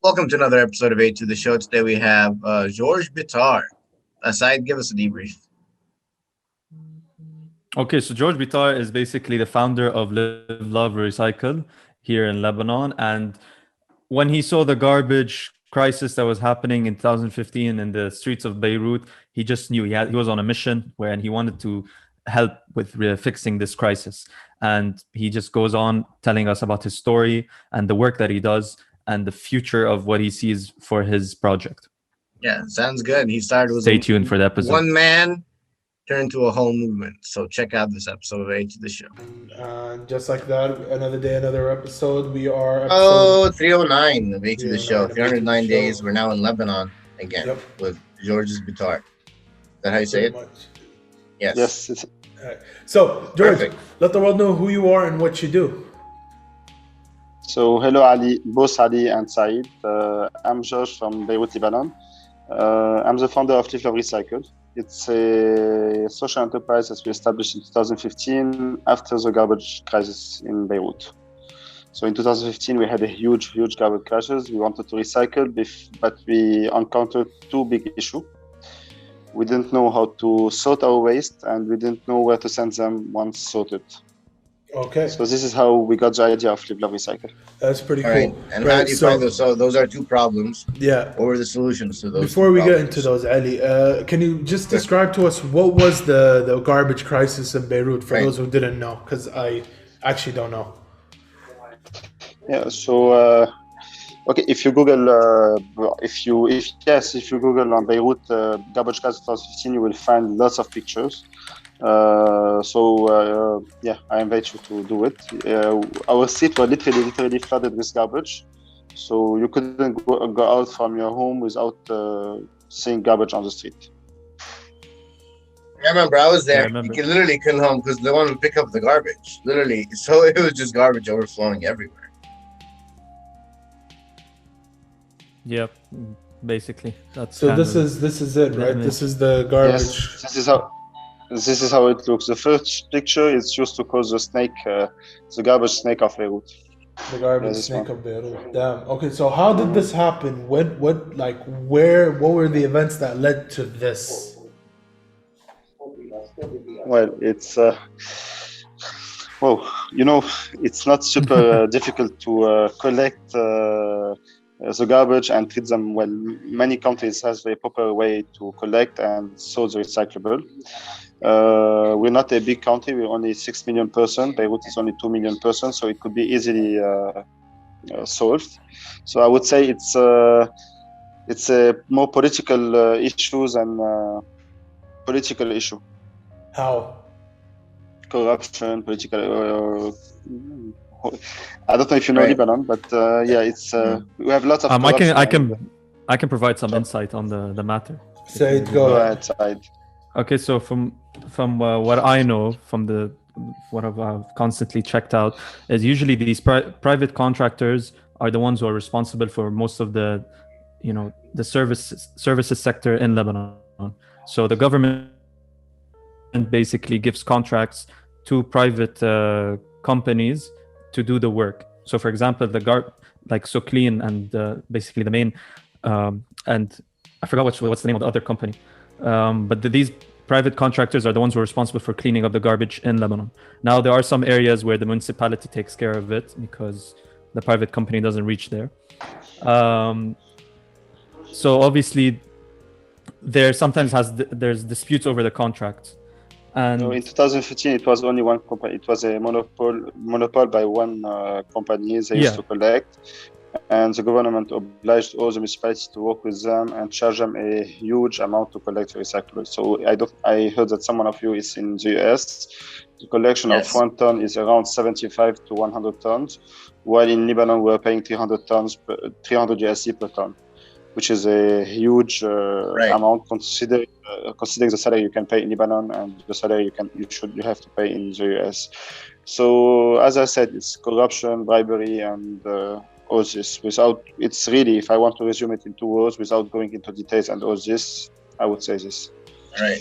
Welcome to another episode of A to the Show. Today we have George Bitar. Aside, give us a debrief. Okay, so George Bitar is basically the founder of Live, Love, Recycle here in Lebanon. And when he saw the garbage crisis that was happening in 2015 in the streets of Beirut, he just knew he was on a mission where he wanted to help with fixing this crisis. And he just goes on telling us about his story and the work that he does and the future of what he sees for his project. Yeah, sounds good. He started with Stay tuned for the episode. one man turned to a whole movement. So check out this episode of A to the Show. Just like that, another day, another episode. We are episode 309 of A to the Show. 309 309 days. We're now in Lebanon again with George's Bitar. Is that how you say it? Yes. Yes. Right. So, George, Perfect. let the world know who you are and what you do. So, hello, Ali, both Ali and Saeed. I'm George from Beirut, Lebanon. I'm the founder of Live, Love, Recycle. It's a social enterprise that we established in 2015 after the garbage crisis in Beirut. So in 2015, we had a huge garbage crisis. We wanted to recycle, but we encountered two big issues. We didn't know how to sort our waste, and we didn't know where to send them once sorted. Okay. So this is how we got the idea of Live, Love, Recycle. That's pretty All cool. right. And how do you find those? So those are two problems. Yeah. What were the solutions to those? Before we get into those, Ali, can you just describe to us what was the garbage crisis in Beirut for those who didn't know? Because I actually don't know. Yeah. So okay, if you Google, if you Google on Beirut garbage crisis 2015, you will find lots of pictures. I invite you to do it. Our streets were literally flooded with garbage, so you couldn't go out from your home without seeing garbage on the street. I remember I was there. You literally couldn't home because they wanted to pick up the garbage. Literally, so it was just garbage overflowing everywhere. Yep, basically. That's so. This is it, right? This is the garbage. Yes, this is how it looks. The first picture is used to call the snake, the garbage snake of Beirut. The garbage snake of Beirut. Damn. Okay, so how did this happen? What were the events that led to this? Well, it's it's not super difficult to collect the garbage and treat them well. Many countries has a proper way to collect and sort the recyclable. We're not a big country. We're only 6 million persons. Beirut is only 2 million persons, so it could be easily solved. So I would say it's a more political issues and political issue. How? Corruption, political. I don't know if you know Lebanon, but it's we have lots of. I can provide some insight on the matter. Say it, go ahead, Said. Okay, so from what I know, from what I've constantly checked out, is usually these private contractors are the ones who are responsible for most of the services sector in Lebanon. So the government basically gives contracts to private companies to do the work. So for example, So Clean and basically the main and I forgot what's the name of the other company. But these private contractors are the ones who are responsible for cleaning up the garbage in Lebanon. Now, there are some areas where the municipality takes care of it because the private company doesn't reach there. So obviously, there's disputes over the contract. And in 2015, it was only one company. It was a monopoly by one company. They used to collect. And the government obliged all the municipalities to work with them and charge them a huge amount to collect the recyclables. So I heard that someone of you is in the US. The collection of 1 ton is around 75 to 100 tons, while in Lebanon we're paying 300 USD per ton, which is a huge amount considering the salary you can pay in Lebanon and the salary you have to pay in the US. So as I said, it's corruption, bribery, and all this. It's really, if I want to resume it in 2 words, without going into details and all this, I would say this. All right.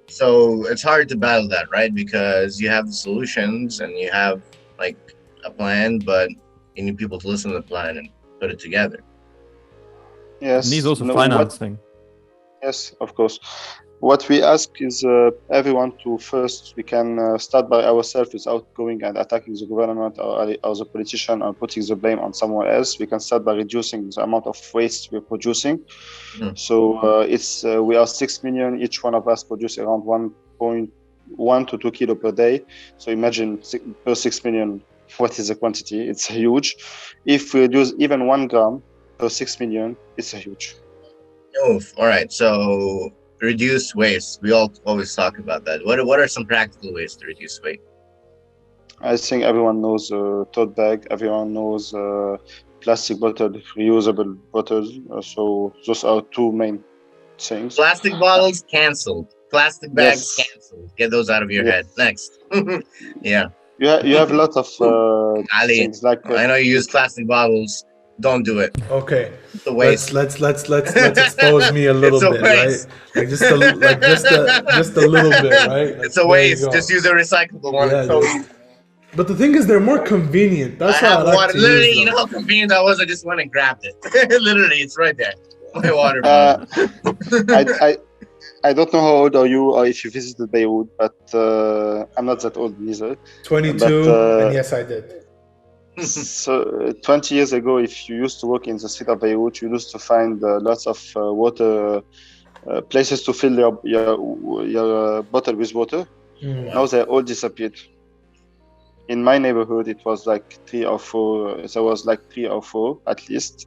So it's hard to battle that, right? Because you have the solutions and you have like a plan, but you need people to listen to the plan and put it together. Yes. It needs also financing. Yes, of course. What we ask is everyone to first, we can start by ourselves without going and attacking the government or the politician or putting the blame on someone else. We can start by reducing the amount of waste we're producing. So we are 6 million. Each one of us produce around 1.1 to 2 kilo per day. So imagine per 6 million, what is the quantity? It's huge. If we reduce even 1 gram per 6 million, it's a huge. Oh, all right. So reduce waste. We all always talk about that. What are some practical ways to reduce waste? I think everyone knows tote bag. Everyone knows plastic bottle, reusable bottles. So those are two main things. Plastic bottles canceled. Plastic bags canceled. Get those out of your head. Next. Yeah. You have lots of Ali, things like I know you use plastic bottles. Don't do it. Okay, it's a waste. Let's expose me a little bit, right? Like just a little bit, right? Like, it's a waste. Just use a recyclable one. Yeah, but the thing is, they're more convenient. That's why I like water. to Literally, use them. you know how convenient that was? I just went and grabbed it. Literally, it's right there. My water bottle. I don't know how old are you or if you visited Beirut, but I'm not that old either. 22, and yes, I did. So 20 years ago, if you used to work in the street of Beirut, you used to find lots of water places to fill your bottle with water. Now they all disappeared. In my neighborhood, it was like 3 or 4. There was like 3 or 4 at least,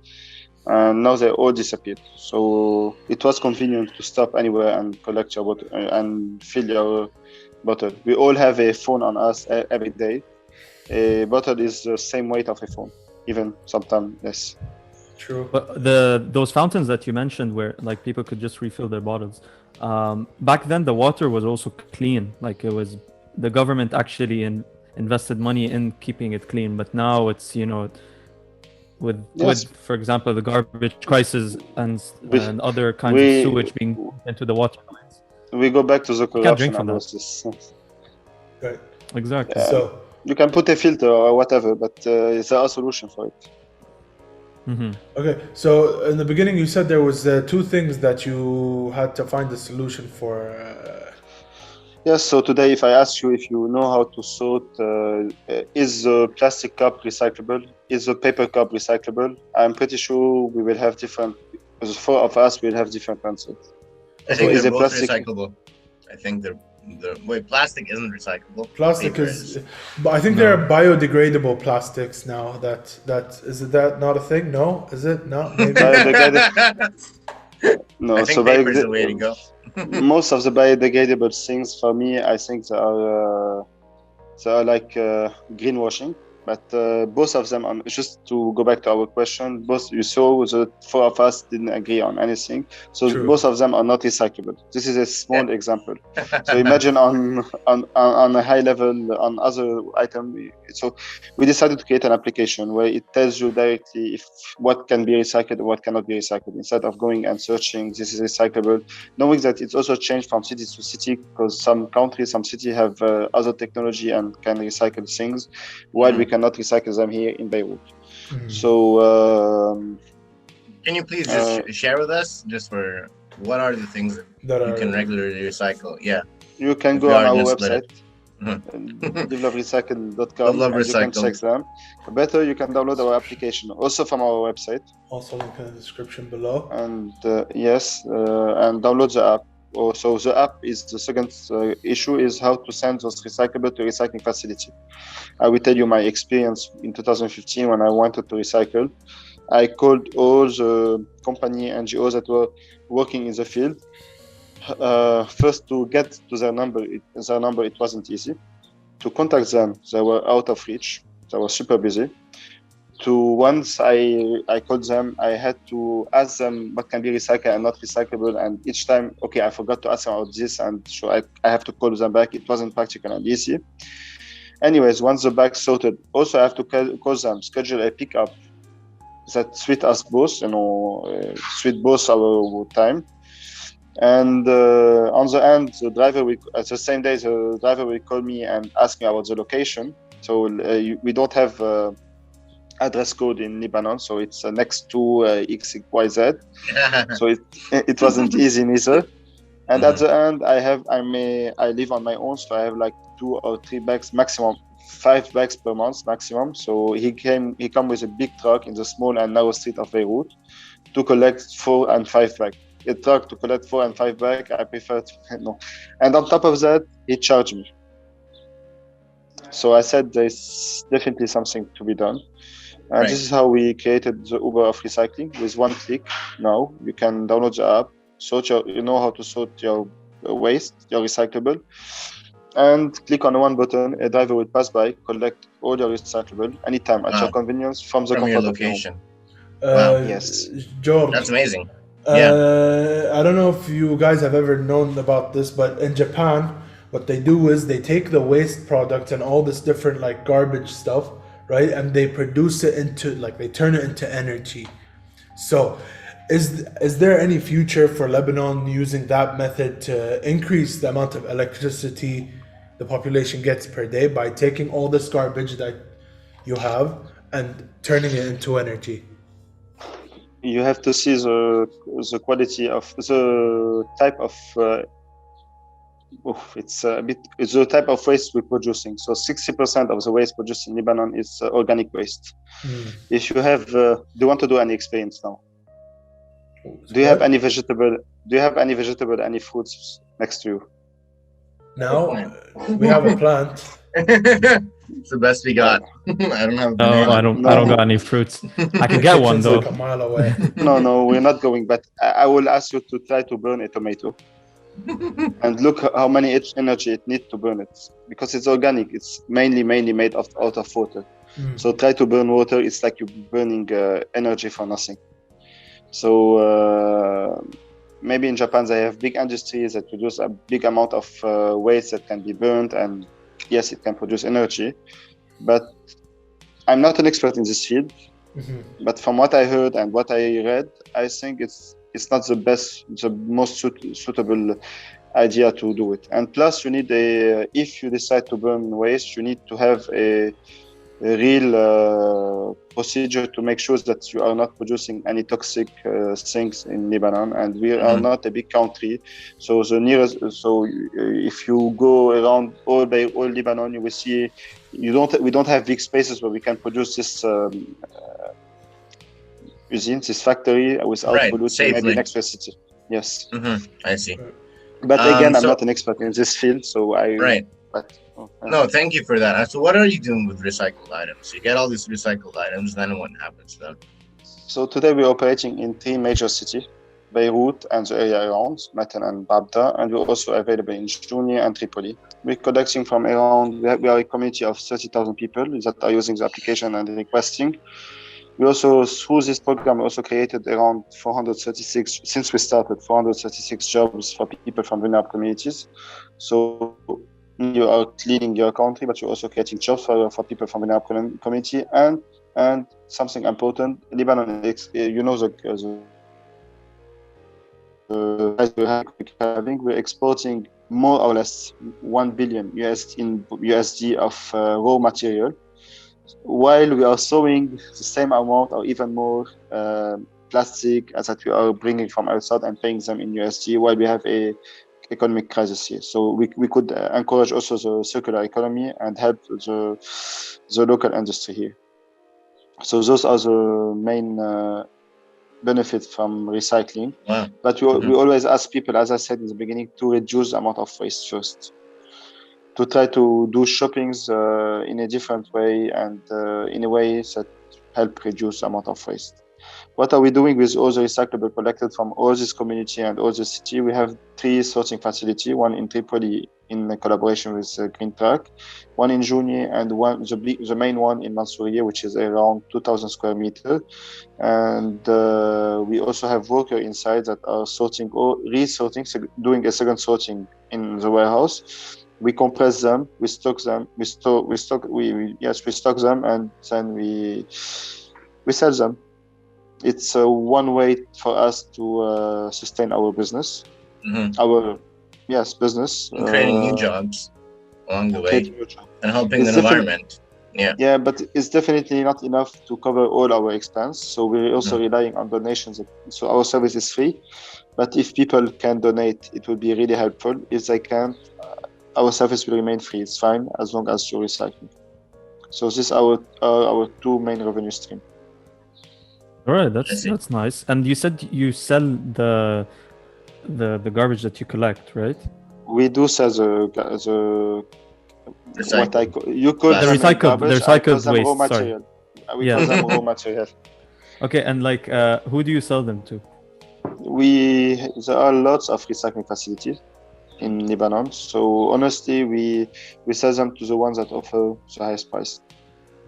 and now they all disappeared. So it was convenient to stop anywhere and collect your bottle and fill your bottle. We all have a phone on us every day. A bottle is the same weight of a phone, even sometimes less. True. But those fountains that you mentioned, where like people could just refill their bottles, back then the water was also clean. Like it was, the government actually invested money in keeping it clean. But now it's, you know, with for example the garbage crisis and other kinds of sewage being into the water lines. We go back to the corruption analysis. Right. Exactly. So you can put a filter or whatever, but there are solutions for it. Mm-hmm. Okay, so in the beginning you said there was 2 things that you had to find a solution for. Yes, so today if I ask you if you know how to sort, is the plastic cup recyclable? Is the paper cup recyclable? I'm pretty sure we will have different, the 4 of us will have different answers. I think they're both recyclable. I think plastic isn't recyclable. Plastic is, but I think there are biodegradable plastics now. That is that not a thing? No, is it? No, maybe. No, I think paper is the way to go. Most of the biodegradable things for me, I think they are like greenwashing. But both of them, just to go back to our question, you saw the 4 of us didn't agree on anything. So True. Both of them are not recyclable. This is a small example. So imagine on a high level, on other item. So we decided to create an application where it tells you directly what can be recycled and what cannot be recycled, instead of going and searching this is recyclable, knowing that it's also changed from city to city, because some countries, some cities have other technology and can recycle things, while we cannot recycle them here in Beirut. So can you please just share with us just for what are the things that you can regularly recycle? Yeah, you can go on our website, loverecycle.com, and you can check them. Better, you can download our application also from our website, also link in the description below, and and download the app. So the app is the second issue, is how to send those recyclable to recycling facility. I will tell you my experience in 2015 when I wanted to recycle. I called all the company NGOs that were working in the field. First, to get to their number, it wasn't easy. To contact them, they were out of reach. They were super busy. Once I called them, I had to ask them what can be recycled and not recyclable, and each time, I forgot to ask them about this, and so I have to call them back. It wasn't practical and easy. Anyways, once the bag sorted, also I have to call them, schedule a pickup that suit us both, suit both our time. And on the end, the driver the same day the driver will call me and ask me about the location. So we don't have address code in Lebanon, so it's next to XYZ. So it wasn't easy neither. And at the end, I live on my own, so I have like 2 or 3 bags maximum, 5 bags per month maximum. So he come with a big truck in the small and narrow street of Beirut to collect 4 and 5 bags. A truck to collect 4 and 5 bags, I prefer to no. And on top of that, he charged me. So I said there's definitely something to be done. And this is how we created the Uber of recycling with one click. Now you can download the app, you know how to sort your waste, your recyclable, and click on one button. A driver will pass by, collect all your recyclable anytime at your convenience from the comfort of your home. Wow. Yes, George, that's amazing. I don't know if you guys have ever known about this, but in Japan, what they do is they take the waste products and all this different like garbage stuff, right? And they produce it into they turn it into energy. So is there any future for Lebanon using that method to increase the amount of electricity the population gets per day by taking all this garbage that you have and turning it into energy? You have to see the quality of the type of it's the type of waste we're producing. So 60% of the waste produced in Lebanon is organic waste. If you have do you want to do any experience now? Do you have any vegetable, any fruits next to you? Now we have a plant. It's the best we got. I don't have. No, I don't got any fruits. I can get one though. Like a mile away. No, we're not going. But I will ask you to try to burn a tomato, and look how many energy it needs to burn it, because it's organic. It's mainly made out of water. So try to burn water. It's like you're burning energy for nothing. So maybe in Japan they have big industries that produce a big amount of waste that can be burned, and yes, it can produce energy. But I'm not an expert in this field. But from what I heard and what I read, I think it's not the most suitable idea to do it. And plus, you need if you decide to burn waste, you need to have a real procedure to make sure that you are not producing any toxic things in Lebanon, and we are not a big country. So the nearest, if you go around all Lebanon, you will see we don't have big spaces where we can produce this usine, this factory without polluting any electricity. Yes. I see. But again, I'm not an expert in this field, so No, thank you for that. So what are you doing with recycled items? You get all these recycled items, then what happens to them? So today we're operating in 3 major cities, Beirut and the area around, Matan and Babda, and we're also available in Jounieh and Tripoli. We're collecting from around, we are a community of 30,000 people that are using the application and requesting. We also, through this program, we also created around 436, since we started, 436 jobs for people from vulnerable communities. So you are cleaning your country, but you're also creating jobs for people from the community. And something important, Lebanon, we're exporting more or less $1 billion USD of raw material, while we are sowing the same amount or even more plastic as that we are bringing from outside and paying them in USD, while we have a economic crisis here. So we could encourage also the circular economy and help the local industry here. So those are the main benefits from recycling. Wow. But we always ask people, as I said in the beginning, to reduce the amount of waste first, to try to do shoppings in a different way and in a way that help reduce the amount of waste. What are we doing with all the recyclable collected from all this community and all the city? We have 3 sorting facilities, one in Tripoli in collaboration with Green Track, one in Jounieh, and the main one in Mansouriya, which is around 2,000 square meters. And we also have workers inside that are sorting or resorting, so doing a second sorting in the warehouse. We compress them, we stock them, we stock them, and then we sell them. It's one way for us to sustain our business, business, and creating new jobs along the way, and helping the environment. Yeah, but it's definitely not enough to cover all our expense. So we're also relying on donations. So our service is free, but if people can donate, it will be really helpful. If they can't, our service will remain free. It's fine as long as you recycle. So this is our two main revenue stream. All right, that's nice. And you said you sell the garbage that you collect, right? We do sell the what I call, you call the them recycled waste. Raw material. We call them raw material. Okay, and like, who do you sell them to? There are lots of recycling facilities in Lebanon. So honestly, we sell them to the ones that offer the highest price.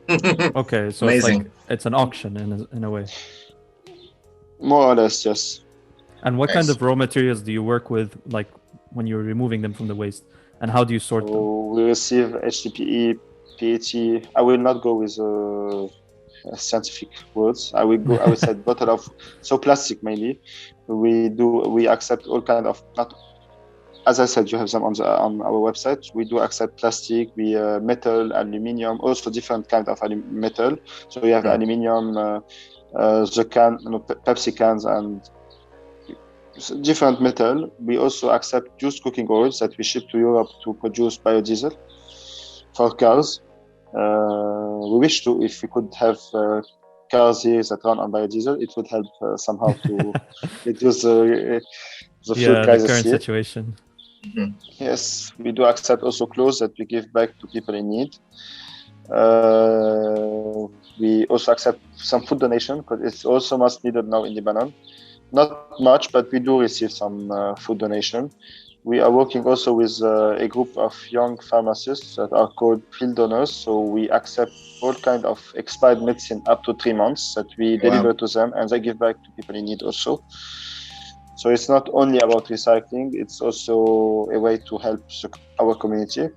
Okay, so Amazing. It's an auction in a way. More or less, yes. And what kind of raw materials do you work with, like when you're removing them from the waste? And how do you sort them? We receive HDPE, PET. I will not go with scientific words. I would say bottle of plastic mainly. We accept all kind of, not, as I said, you have them on our website. We do accept plastic, metal, aluminium, also different kind of metal. So we have aluminium, the Pepsi cans, and different metal. We also accept used cooking oils that we ship to Europe to produce biodiesel for cars. We wish to, if we could have cars here that run on biodiesel, it would help somehow to reduce the food crisis the current here. situation. Mm-hmm. Yes, we do accept also clothes that we give back to people in need. We also accept some food donation because it's also much needed now in Lebanon. Not much, but we do receive some food donation. We are working also with a group of young pharmacists that are called field donors. So we accept all kind of expired medicine up to 3 months that we deliver to them, and they give back to people in need also. So it's not only about recycling, it's also a way to help our community.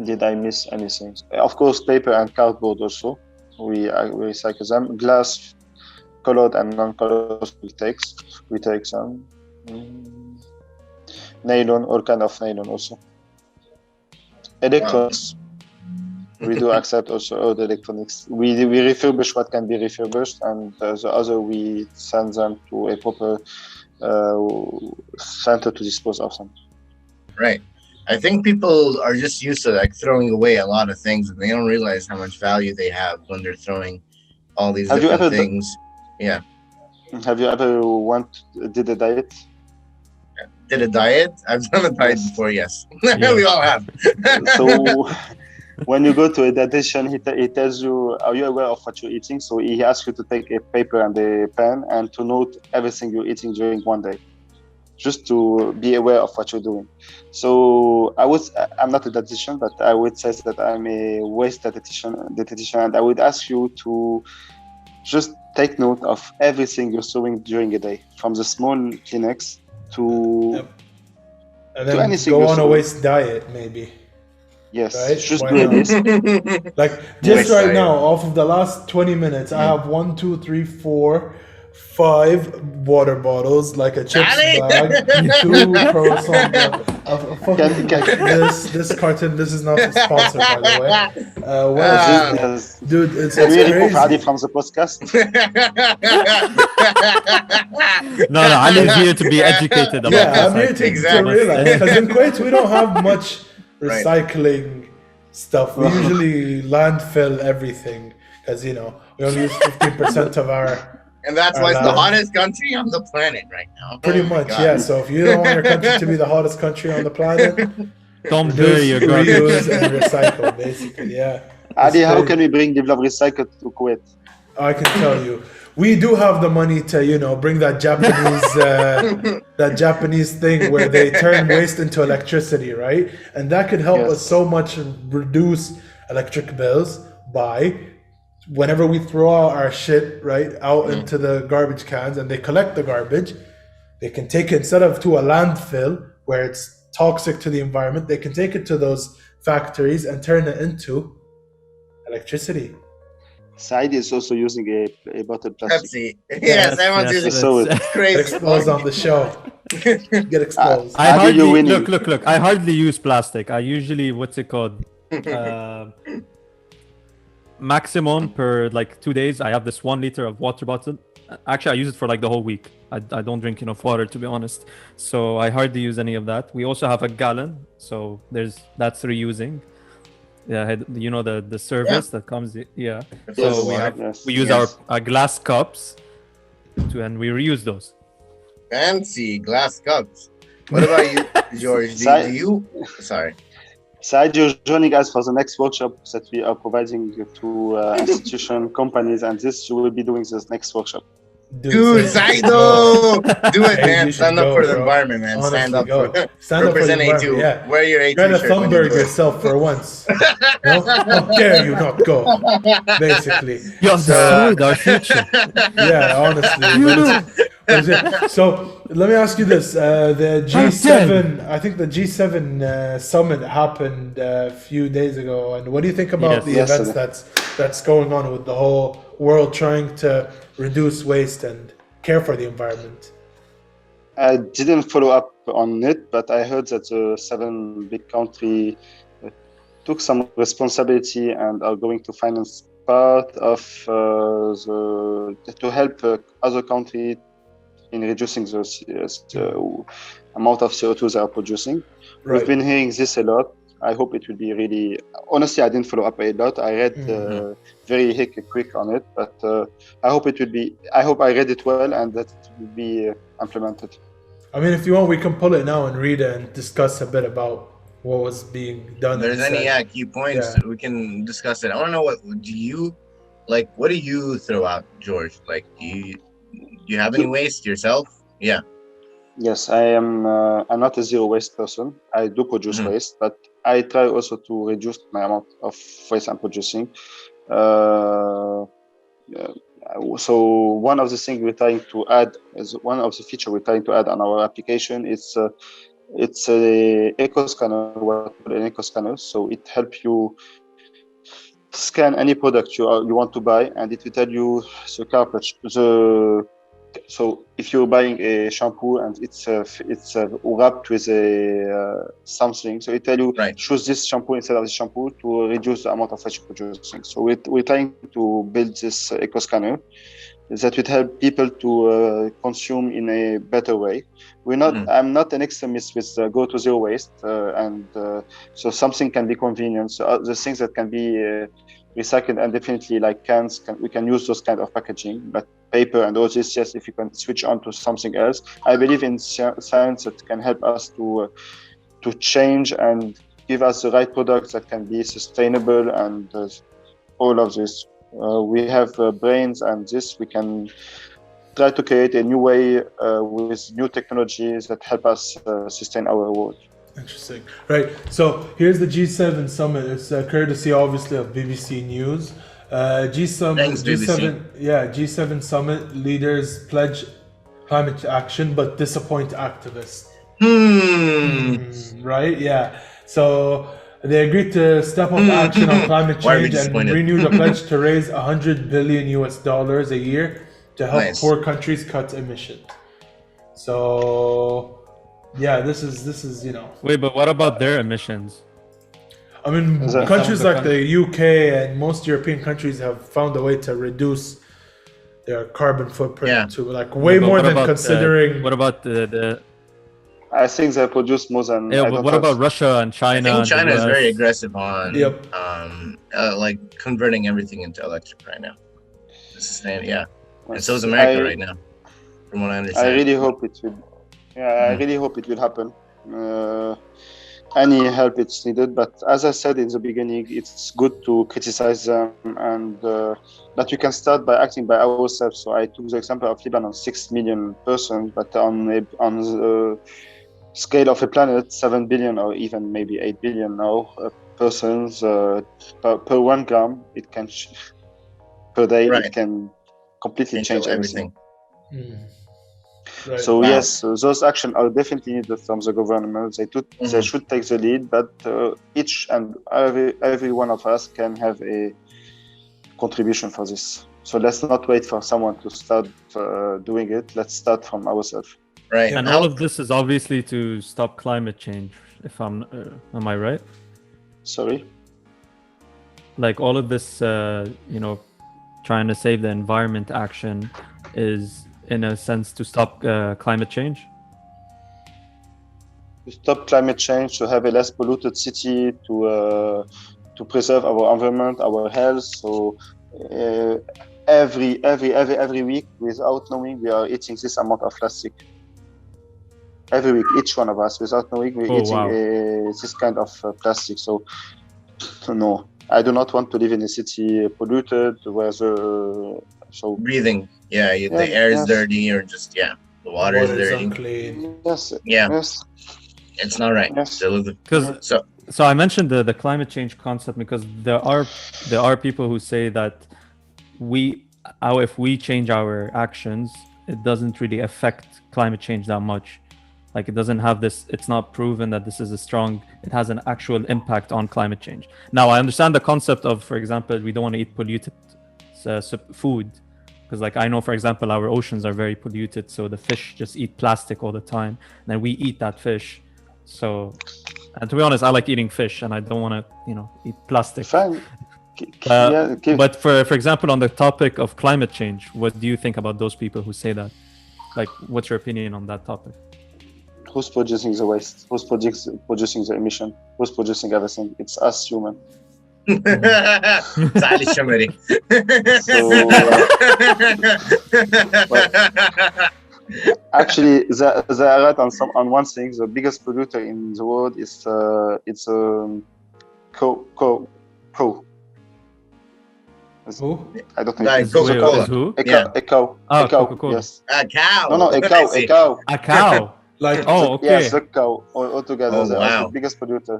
Did I miss anything? Of course, paper and cardboard also. We recycle them. Glass, colored and non-colored, we take some. Nylon, all kind of nylon also. Electronics. We do accept also all the electronics. We refurbish what can be refurbished, and the other we send them to a proper center to dispose of them. Right. I think people are just used to like throwing away a lot of things, and they don't realize how much value they have when they're throwing all these different things. Yeah. Have you ever did a diet? Did a diet? I've done a diet before, yes. We all have. So when you go to a dietitian, he tells you, are you aware of what you're eating? So he asks you to take a paper and a pen and to note everything you're eating during one day, just to be aware of what you're doing. So I'm not a dietitian, but I would say that I'm a waste dietitian, and I would ask you to just take note of everything you're doing during a day, from the small Kleenex to and then anything. Go on a waste diet, maybe. Yes, right? Just do this. Like just right now, off of the last 20 minutes, I have 1, 2, 3, 4, 5 water bottles, like a chips bag, 2 croissant. This carton. This is not a sponsor, by the way. What else? Dude, it's crazy. Adi from the podcast. No, Ali's here to be educated about this. I'm here to realize, because in Kuwait we don't have much recycling stuff. We usually landfill everything because we only use 15% of our. And that's why it's the hottest country on the planet right now. Pretty much, yeah. So if you don't want your country to be the hottest country on the planet, don't bury your reuse and recycle, basically. Yeah. Adi, how can we bring Love Recycle to Kuwait? I can tell you. We do have the money to, bring that Japanese thing where they turn waste into electricity, right? And that could help us so much reduce electric bills by whenever we throw out our shit out into the garbage cans and they collect the garbage, they can take it instead of to a landfill where it's toxic to the environment. They can take it to those factories and turn it into electricity. Saidi is also using a bottle plastic. Pepsi. Yes, everyone's using it. It's crazy. Get exposed on the show. Get exposed. Look. I hardly use plastic. I usually, what's it called? maximum per like 2 days, I have this 1 liter of water bottle. Actually, I use it for like the whole week. I don't drink enough water, to be honest. So I hardly use any of that. We also have a gallon, so that's reusing. Yeah, the service that comes. Yeah. So we use our glass cups, and we reuse those. Fancy glass cups. What about you, George? Do you? Sorry. Said, you're joining us for the next workshop that we are providing to institution companies, and this you will be doing this next workshop. Dude, Saido! Do it, man. Stand up for the environment, man. Honestly, stand up for represent A2. Yeah. Wear your A2 Try to shirt. Thunberg yourself for once. No? How dare you not go? Basically. You have destroyed our future. Yeah, honestly. So let me ask you this: the G7, I think the G7 summit happened a few days ago, and what do you think about the events that's going on with the whole world trying to reduce waste and care for the environment? I didn't follow up on it, but I heard that the 7 big countries took some responsibility and are going to finance part of to help other countries in reducing the amount of CO2 they are producing. Right. We've been hearing this a lot. I hope it will be really... Honestly, I didn't follow up a lot. I read very quick on it, but I hope it will be... I hope I read it well and that it will be implemented. I mean, if you want, we can pull it now and read it and discuss a bit about what was being done. If there's any key points, we can discuss it. I want to know what do you throw out, George? Like, do you have any waste yourself? Yeah. Yes, I'm not a zero waste person. I do produce waste, but I try also to reduce my amount of waste I'm producing. So one of the things we're trying to add is one of the features we're trying to add on our application. It's a eco scanner, an eco scanner. So it helps you scan any product you want to buy, and it will tell you the cartridge. So if you're buying a shampoo and it's wrapped with something, so it tell you choose this shampoo instead of this shampoo to reduce the amount of waste you're producing. So we're trying to build this eco scanner that would help people to consume in a better way. I'm not an extremist with go to zero waste, and so something can be convenient. So the things that can be recycled, and definitely like cans, we can use those kind of packaging, but paper and all this, yes, if you can switch on to something else. I believe in science that can help us to change and give us the right products that can be sustainable and all of this. We have brains, and this we can try to create a new way with new technologies that help us sustain our world. Interesting. Right. So here's the G7 summit. It's courtesy, obviously, of BBC News. G7 summit leaders pledge climate action but disappoint activists. Right? Yeah. So they agreed to step up action on climate change and renew the pledge to raise $100 billion a year to help poor countries cut emissions. So yeah, this is Wait, but what about their emissions? I mean, countries like the UK and most European countries have found a way to reduce their carbon footprint to like way more than considering. What about the? I think they produce more than. Yeah, but what about Russia and China? I think China is very aggressive on like converting everything into electric right now. And so is America right now, from what I understand. I really hope it will. Yeah, I really hope it will happen. Any help it's needed, but as I said in the beginning, it's good to criticize them, and that we can start by acting by ourselves. So I took the example of Lebanon, 6 million persons, but on the scale of a planet, 7 billion or even maybe 8 billion now persons per 1 gram, it can per day it can completely change everything. Right. So yes, those actions are definitely needed from the government. They should take the lead, but each and every one of us can have a contribution for this. So let's not wait for someone to start doing it. Let's start from ourselves. Right. And all of this is obviously to stop climate change. If am I right? Sorry. like all of this, trying to save the environment action is in a sense to stop climate change? To stop climate change, to have a less polluted city, to preserve our environment, our health. So every week, without knowing, we are eating this amount of plastic. Every week, each one of us, without knowing, we're eating this kind of plastic. So no, I do not want to live in a city polluted where breathing. The air is dirty, or just the water is dirty. Unclean. Yes. It's not right. Yes. So I mentioned the climate change concept because there are people who say that if we change our actions, it doesn't really affect climate change that much. Like it doesn't have this, it's not proven that it has an actual impact on climate change. Now I understand the concept of, for example, we don't want to eat polluted food, because like I know, for example, our oceans are very polluted, so the fish just eat plastic all the time, and then we eat that fish. So, and to be honest, I like eating fish, and I don't want to, eat plastic. Fine. But for example, on the topic of climate change, what do you think about those people who say that? Like, what's your opinion on that topic? Who's producing the waste? Who's producing the emission? Who's producing everything? It's us human. Shammari. Actually, they are right on one thing. The biggest polluter in the world is cow. Who? I don't know. Coca-Cola. A cow. Oh, A cow. Coca-Cola. Yes. A cow. No, a cow. A cow. A cow. Like, okay. Yes, a cow. All together, Oh, they wow. are the biggest polluter.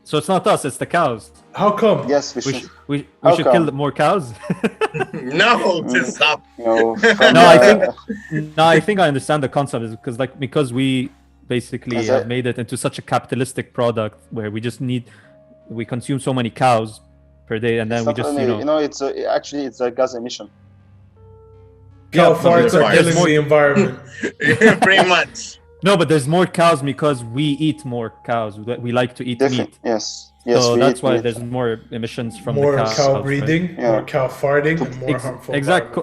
So it's not us; it's the cows. how come? Yes, we We should. should we How should come? kill more cows. No, just stop. No, I think I understand the concept is because we basically have made it into such a capitalistic product where we consume so many cows per day, and then we just it's actually it's a gas emission. Cow Yeah, farts are there's killing the environment. Pretty much. No, but there's more cows because we eat more cows. We like to eat meat. Yes. So that's why meat. there's more emissions from More the cows. cow breeding, Yeah. more cow farting, and more harmful. Exactly.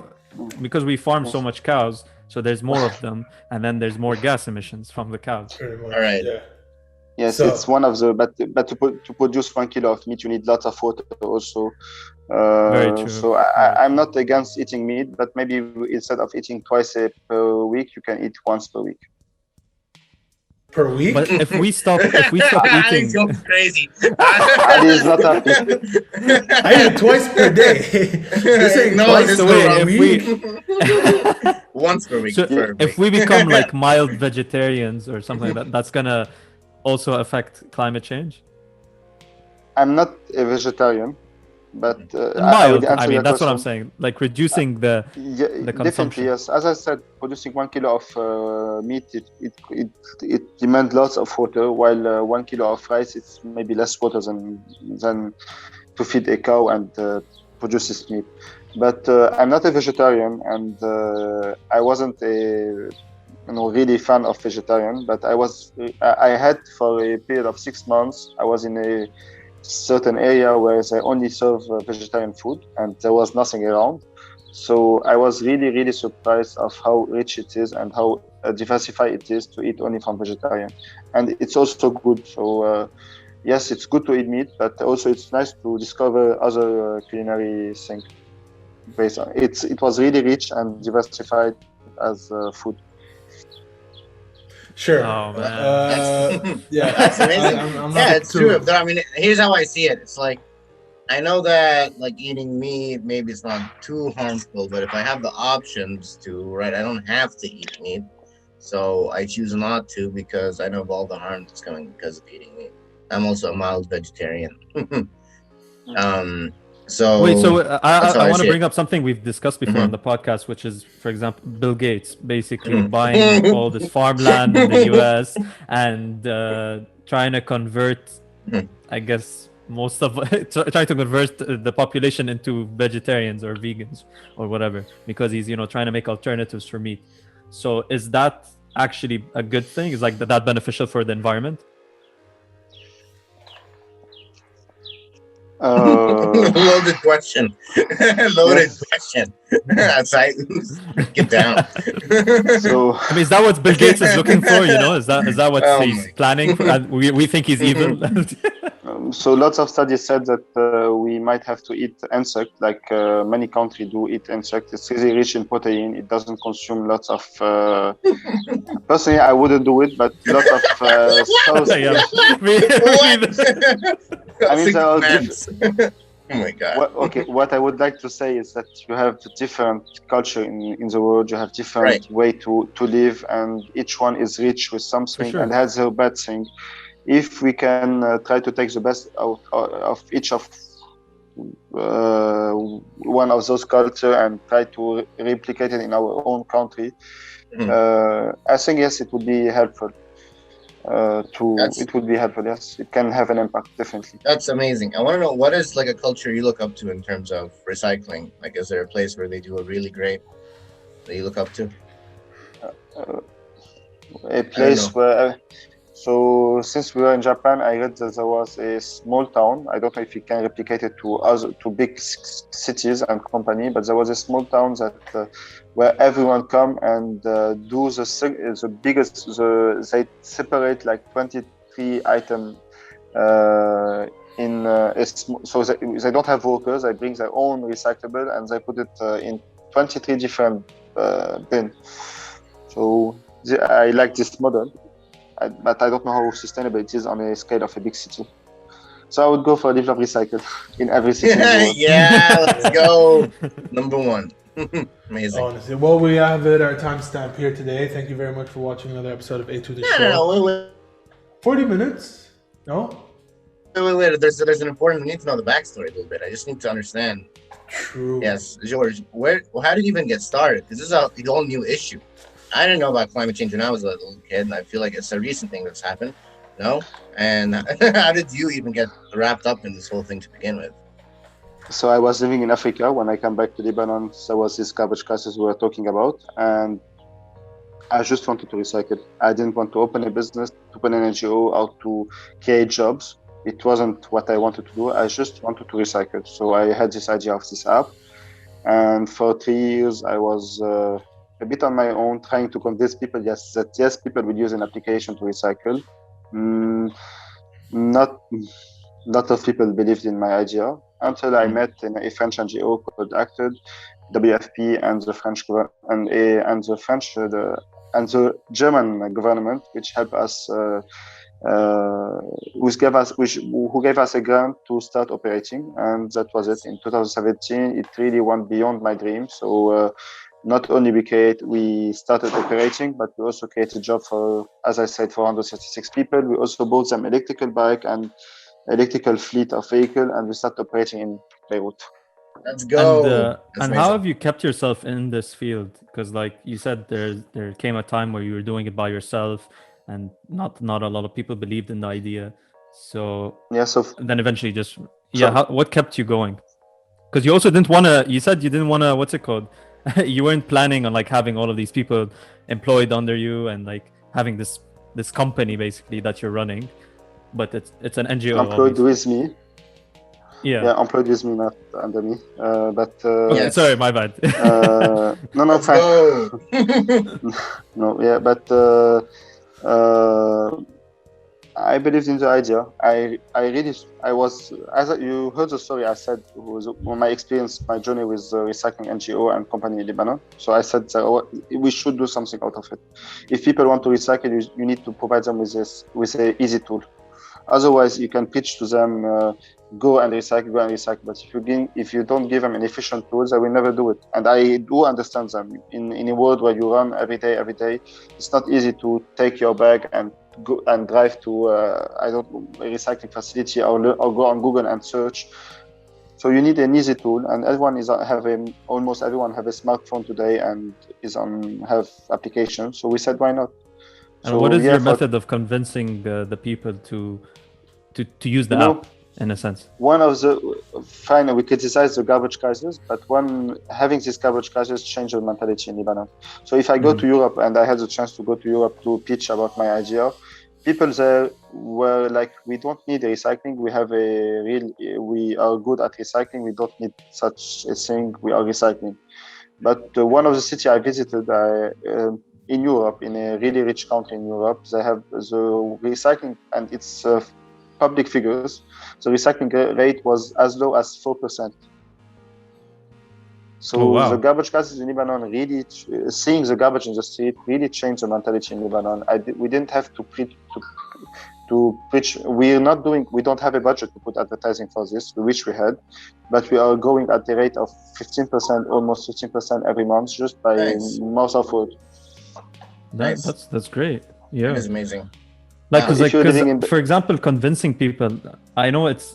Because we farm so much cows, so there's more of them, and then there's more gas emissions from the cows. Pretty much, All right. Yeah. Yes, So- it's one of the but to produce 1 kilo of meat you need lots of water also. Very true. So I'm not against eating meat, but maybe instead of eating twice per week, you can eat once per week. Per week? But if we stop Ali's eating, going crazy. Ali is not happy. I eat it twice per day. This ain't No, twice this a is week. wrong. if Once per week. so per if week. we become like mild vegetarians or something like that, that's gonna also affect climate change. I'm not a vegetarian, but Mild. I I mean, that's what I'm saying. saying. Like reducing the Definitely, consumption. yes. As I said, producing 1 kilo of meat, it demands lots of water, while 1 kilo of rice, it's maybe less water than to feed a cow and produce this meat. But I'm not a vegetarian, and I wasn't a really fan of vegetarian. But I had for a period of 6 months. I was in a certain area where they only serve vegetarian food, and there was nothing around. So I was really, really surprised of how rich it is and how diversified it is to eat only from vegetarian. And it's also good. So yes, it's good to eat meat, but also it's nice to discover other culinary things. Based on it was really rich and diversified as food. Sure. Oh, man. Yeah. That's amazing. I'm Yeah, not it's too- true. But I mean, here's how I see it. It's like, I know that like eating meat, maybe it's not too harmful, but if I have the options to, right, I don't have to eat meat. So I choose not to because I know of all the harm that's coming because of eating meat. I'm also a mild vegetarian. So Wait, so that's how I I want to see bring up something we've discussed before on the podcast, which is, for example, Bill Gates basically buying all this farmland in the US and trying to convert, I guess, most of trying to convert the population into vegetarians or vegans or whatever, because he's trying to make alternatives for meat. So is that actually a good thing? Is like that beneficial for the environment? Loaded question. Loaded question. Outside, break it down. So I mean, is that what Bill Gates is looking for? Is that what Oh he's my planning for? And we think he's evil. So lots of studies said that we might have to eat insect, like many countries do eat insect. It's really rich in protein. It doesn't consume lots of. Personally, I wouldn't do it, but lots of South. Yeah, me what? either. I mean, there are Mans. Oh my god. what I would like to say is that you have different culture in the world. You have different Right. way to live, and each one is rich with something sure. and has a bad thing. If we can try to take the best out of each of one of those culture and try to replicate it in our own country, I think yes, it would be helpful. It would be helpful. Yes, it can have an impact, definitely. That's amazing. I want to know, what is like a culture you look up to in terms of recycling? Like, is there a place where they do it really great that you look up to? A place where. So since we were in Japan, I read that there was a small town. I don't know if you can replicate it to big cities and company, but there was a small town that where everyone come and do the biggest. They separate like 23 items so they don't have workers. They bring their own recyclable and they put it in 23 different bins. So I like this model. But I don't know how sustainable it is on a scale of a big city. So I would go for develop recycle in every city in the world. Yeah, let's go. Number one. Amazing. Honestly, well, we have it our timestamp here today. Thank you very much for watching another episode of A2 the Show. No, wait. 40 minutes? No? Wait. There's an important. We need to know the backstory a little bit. I just need to understand. True. Yes, George. How did you even get started? Because this is a whole new issue. I didn't know about climate change when I was a little kid, and I feel like it's a recent thing that's happened. No? And how did you even get wrapped up in this whole thing to begin with? So I was living in Africa. When I came back to Lebanon, there was this garbage crisis we were talking about, and I just wanted to recycle. I didn't want to open a business, to open an NGO, or to create jobs. It wasn't what I wanted to do. I just wanted to recycle. So I had this idea of this app, and for 3 years I was a bit on my own, trying to convince people that people will use an application to recycle. Not lot of people believed in my idea until I met a French NGO called Acted, WFP, and the French and the German government, which helped us. Who gave us a grant to start operating, and that was it. In 2017, it really went beyond my dream. So not only we started operating, but we also created a job for, as I said, 436 people. We also bought them electrical bike and electrical fleet of vehicle, and we started operating in Beirut. Let's go. And how have you kept yourself in this field? Because, like you said, there came a time where you were doing it by yourself, and not a lot of people believed in the idea. So then eventually, what kept you going? Because you also didn't want to. You said you didn't want to. What's it called? You weren't planning on like having all of these people employed under you and like having this company basically that you're running, but it's an NGO. Employed with me. Yeah, employed with me, not under me. Okay, sorry, my bad. No, fine. No, yeah, but I believed in the idea. I was, as you heard the story, I said was my experience, my journey with the recycling NGO and company in Lebanon. So I said we should do something out of it. If people want to recycle, you need to provide them with an easy tool. Otherwise, you can pitch to them, go and recycle. But if you don't give them an efficient tool, they will never do it. And I do understand them. In a world where you run every day, it's not easy to take your bag and go and drive to a recycling facility or go on Google and search. So you need an easy tool, and almost everyone have a smartphone today and have applications. So we said, why not? And what is your method of convincing the people to use the app in a sense? One of we criticize the garbage crisis, but having this garbage crisis changed the mentality in Lebanon. So if I go to Europe, and I had the chance to go to Europe to pitch about my idea, people there where like we don't need recycling. We have we are good at recycling. We don't need such a thing. We are recycling. But one of the city I visited in Europe, in a really rich country in Europe, they have the recycling, and it's public figures. The recycling rate was as low as 4%. So Oh, wow. the garbage crisis in Lebanon really, seeing the garbage in the street really changed the mentality in Lebanon. We didn't have to preach. We don't have a budget to put advertising for this, which we had, but we are going at the rate of 15%, almost 15% every month, just by Nice. mouth of word. Nice. That's great. Yeah. It is amazing. Like, Yeah. cause, If you're living in for example, convincing people, I know it's,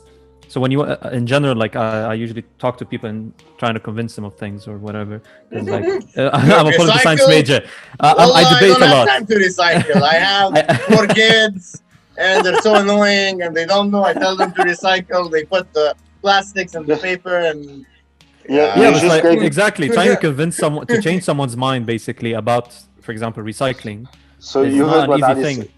so when you, in general, like I usually talk to people and trying to convince them of things or whatever. 'Cause, like, I'm a political science Recycle? major. Well, I debate don't a have lot. time to recycle. I have 4 kids, and they're so annoying, and they don't know. I tell them to recycle. They put the plastics and the paper, and Yeah, Yeah, you but just like, gave- exactly. Trying to convince someone to change someone's mind, basically, about, for example, recycling. So It's you not heard an what easy Ali thing. said.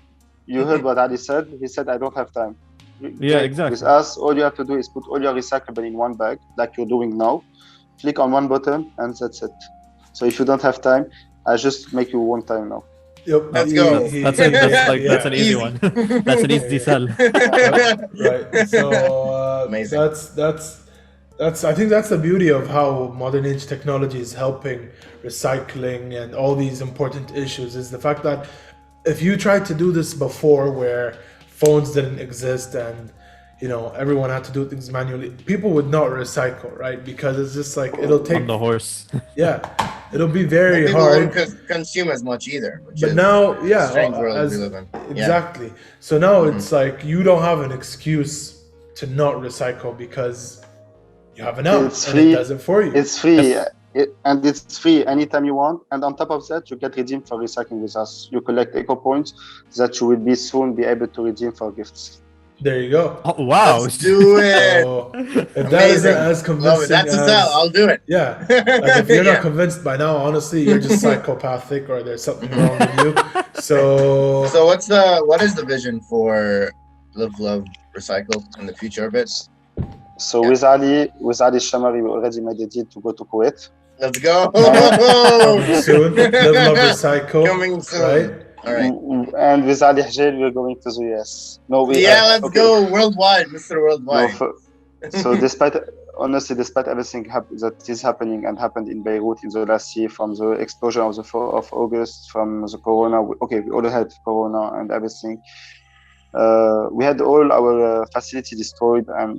You heard what Ali said. He said, "I don't have time." Yeah, Okay, exactly. With us, all you have to do is put all your recyclable in one bag, like you're doing now. Click on one button, and that's it. So if you don't have time, I just make you one time now. Yep. Let's go. That's an easy Easy. one. That's an easy sell. Right. So Amazing. that's I think that's the beauty of how modern age technology is helping recycling and all these important issues, is the fact that if you tried to do this before, where phones didn't exist and everyone had to do things manually, people would not recycle, right? Because it's just like it'll take On the horse. it'll be very People hard. won't consume as much either. Which But is now, a strange world we live in. exactly. So now it's like you don't have an excuse to not recycle because you have an app It's and free. it does it for you. It's free, Yes. and it's free anytime you want. And on top of that, you get redeemed for recycling with us. You collect eco points that you will be soon be able to redeem for gifts. There you go. Oh, wow. Let's do it. So if that isn't Amazing. as Love convincing it. That's a as sell. I'll do it. yeah, like if you're Yeah. not convinced by now, honestly, you're just psychopathic or there's something wrong with you. So So what is the vision for Love Recycle in the future of it? So Yeah. with Ali Shammari, we already made a deal to go to Kuwait. Let's go. coming soon, live, love, recycle. Coming soon. Right? All right. And with Ali Haejl, we're going to the US. No, Let's okay. go worldwide, Mr. No, Worldwide. so despite everything that is happening and happened in Beirut in the last year, from the explosion of the 4th of August, from the corona, we all had corona and everything. We had all our facility destroyed and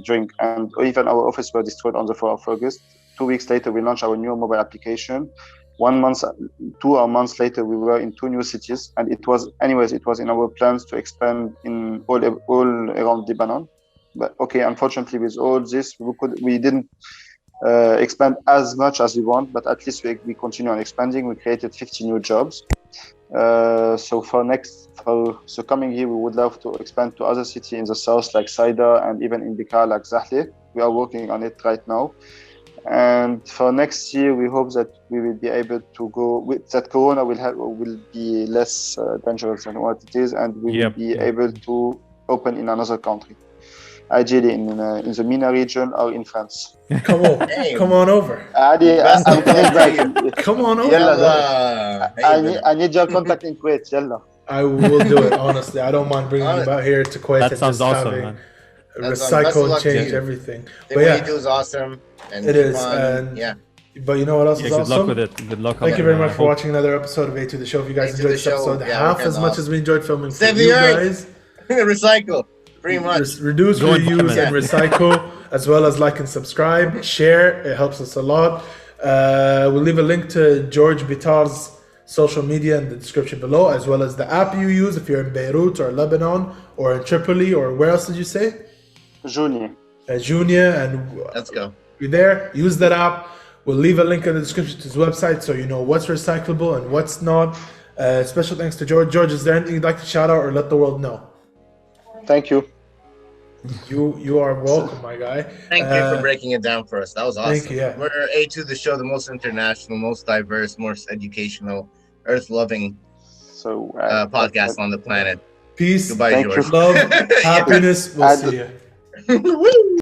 even our office were destroyed on the 4th of August. 2 weeks later, we launched our new mobile application. 1 month, 2 months later, we were in 2 new cities, and it was in our plans to expand in all around Lebanon. But okay, unfortunately, with all this, we didn't expand as much as we want, but at least we continue on expanding. We created 50 new jobs. So for the coming year, we would love to expand to other cities in the south, like Saida, and even in Bitar, like Zahle. We are working on it right now. And for next year, we hope that we will be able to go that Corona will be less dangerous than what it is, and we will be able to open in another country, ideally in the MENA region or in France. Come on, come on over. Adi, I'm coming back. Come on over. I need your contact in Kuwait. Yalla. I will do it. Honestly, I don't mind bringing you back here to Kuwait That and sounds just awesome, having man. recycle and luck to change you. everything. But But what you yeah, do is awesome. And it is. fun. And Yeah. But you know what else Yeah, is good awesome? luck with it. Good luck. Thank you very much for watching another episode of A2 the Show. If you guys A2 enjoyed the this Show. episode Yeah, half we're as much awesome. as we enjoyed filming for Save you the earth. guys, Recycle. Pretty much. reduce, Go and reuse, and comment. recycle, as well as like and subscribe, share. It helps us a lot. We'll leave a link to George Bitar's social media in the description below, as well as the app you use if you're in Beirut or Lebanon or in Tripoli, or where else did you say? Junior. Junia, and Let's go. you're there. Use that app. We'll leave a link in the description to his website so you know what's recyclable and what's not. Special thanks to George. George, is there anything you'd like to shout out or let the world know? Thank you. You are welcome, my guy. Thank you for breaking it down for us. That was awesome. Thank you, yeah. We're A2 the Show, the most international, most diverse, most educational, earth-loving So podcast on the planet. Peace, Goodbye, Thank George. you. love, happiness. We'll And- see you. Woo!